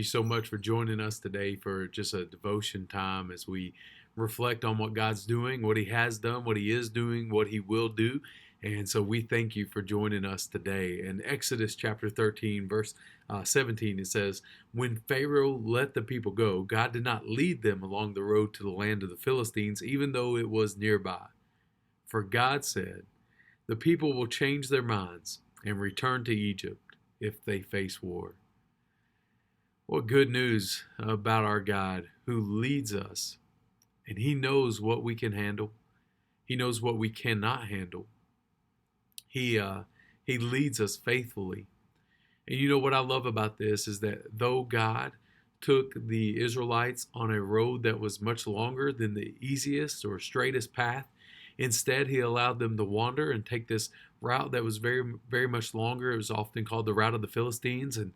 you so much for joining us today for just a devotion time as we reflect on what God's doing, what He has done, what He is doing, what He will do. And so we thank you for joining us today. In Exodus chapter 13, verse 17, it says, "When Pharaoh let the people go, God did not lead them along the road to the land of the Philistines, even though it was nearby. For God said, the people will change their minds and return to Egypt if they face war." What good news about our God who leads us, and He knows what we can handle. He knows what we cannot handle. He leads us faithfully. And you know what I love about this is that though God took the Israelites on a road that was much longer than the easiest or straightest path, instead He allowed them to wander and take this route that was very, very much longer. It was often called the route of the Philistines, and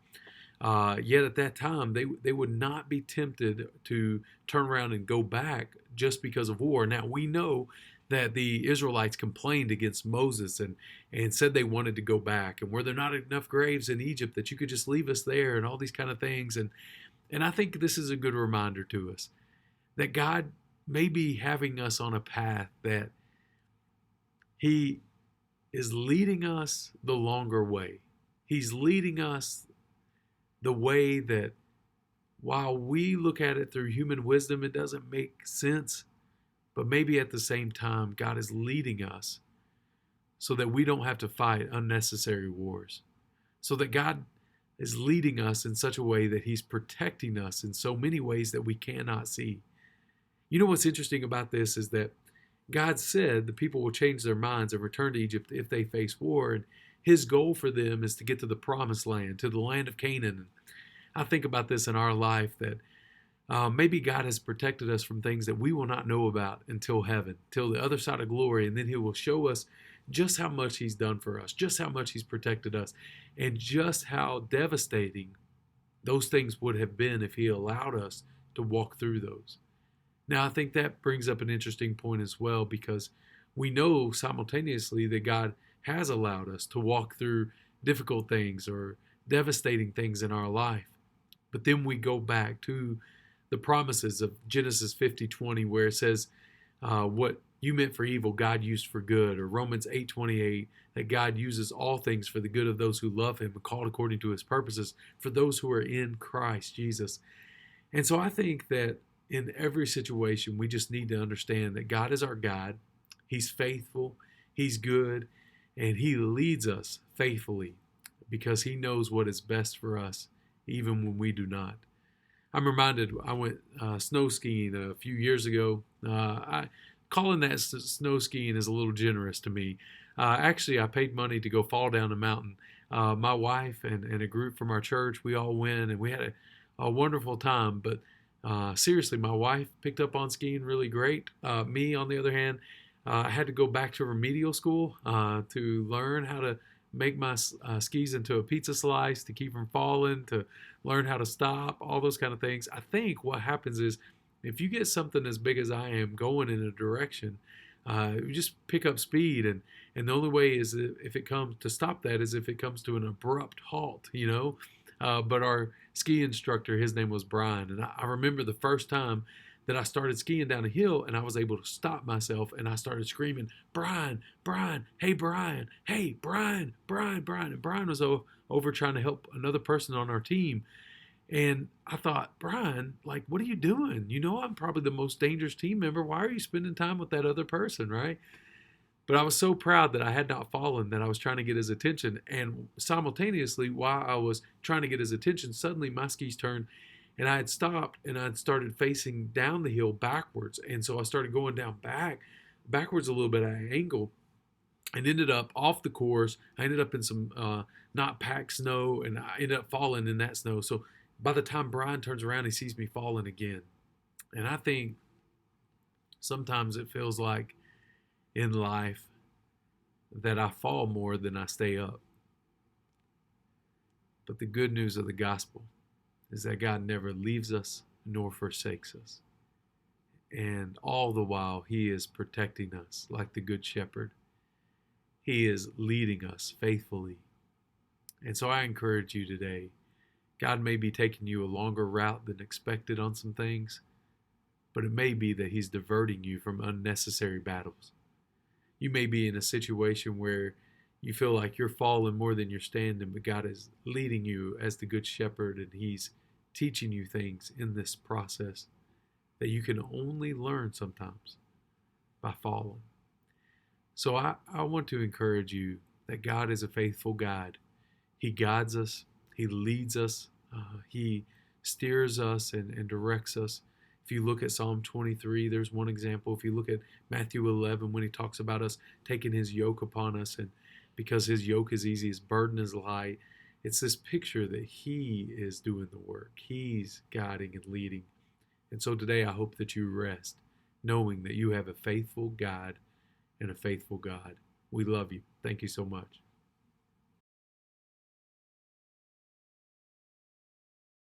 yet at that time, they would not be tempted to turn around and go back just because of war. Now, we know that the Israelites complained against Moses and said they wanted to go back. And were there not enough graves in Egypt that you could just leave us there and all these kind of things? And I think this is a good reminder to us that God may be having us on a path that He is leading us the longer way. He's leading us the way that while we look at it through human wisdom, it doesn't make sense. But maybe at the same time, God is leading us so that we don't have to fight unnecessary wars. So that God is leading us in such a way that He's protecting us in so many ways that we cannot see. You know what's interesting about this is that God said the people will change their minds and return to Egypt if they face war. And His goal for them is to get to the promised land, to the land of Canaan. I think about this in our life that maybe God has protected us from things that we will not know about until heaven, till the other side of glory. And then He will show us just how much He's done for us, just how much He's protected us, and just how devastating those things would have been if He allowed us to walk through those. Now, I think that brings up an interesting point as well, because we know simultaneously that God has allowed us to walk through difficult things or devastating things in our life. But then we go back to the promises of Genesis 50:20, where it says, what you meant for evil, God used for good. Or Romans 8:28, that God uses all things for the good of those who love Him and called according to His purposes, for those who are in Christ Jesus. And so I think that in every situation, we just need to understand that God is our God. He's faithful, He's good, and He leads us faithfully because He knows what is best for us, even when we do not. I'm reminded I went snow skiing a few years ago. Calling that snow skiing is a little generous to me. Actually, I paid money to go fall down a mountain. My wife and a group from our church, we all went and we had a wonderful time. But seriously, my wife picked up on skiing really great. Me, on the other hand, I had to go back to remedial school to learn how to make my skis into a pizza slice, to keep from falling, to learn how to stop, all those kind of things. I think what happens is if you get something as big as I am going in a direction, you just pick up speed. And the only way is if it comes to stop that is if it comes to an abrupt halt, you know. But our ski instructor, his name was Brian. And I remember the first time that I started skiing down a hill and I was able to stop myself and I started screaming, "Brian, Brian, hey Brian, hey Brian, Brian, Brian." And Brian was over trying to help another person on our team. And I thought, "Brian, like, what are you doing? You know, I'm probably the most dangerous team member. Why are you spending time with that other person, right?" But I was so proud that I had not fallen, that I was trying to get his attention. And simultaneously, while I was trying to get his attention, suddenly my skis turned and I had stopped and I'd started facing down the hill backwards. And so I started going down backwards a little bit at an angle, and ended up off the course. I ended up in some not packed snow, and I ended up falling in that snow. So by the time Brian turns around, he sees me falling again. And I think sometimes it feels like in life that I fall more than I stay up. But the good news of the gospel is that God never leaves us nor forsakes us. And all the while, He is protecting us like the Good Shepherd. He is leading us faithfully. And so I encourage you today, God may be taking you a longer route than expected on some things, but it may be that He's diverting you from unnecessary battles. You may be in a situation where you feel like you're falling more than you're standing, but God is leading you as the Good Shepherd, and He's teaching you things in this process that you can only learn sometimes by following. So I want to encourage you that God is a faithful guide. He guides us, He leads us, He steers us and directs us. If you look at Psalm 23, there's one example. If you look at Matthew 11, when He talks about us taking His yoke upon us, and because His yoke is easy, His burden is light, it's this picture that He is doing the work. He's guiding and leading. And so today I hope that you rest, knowing that you have a faithful guide and a faithful God. We love you. Thank you so much.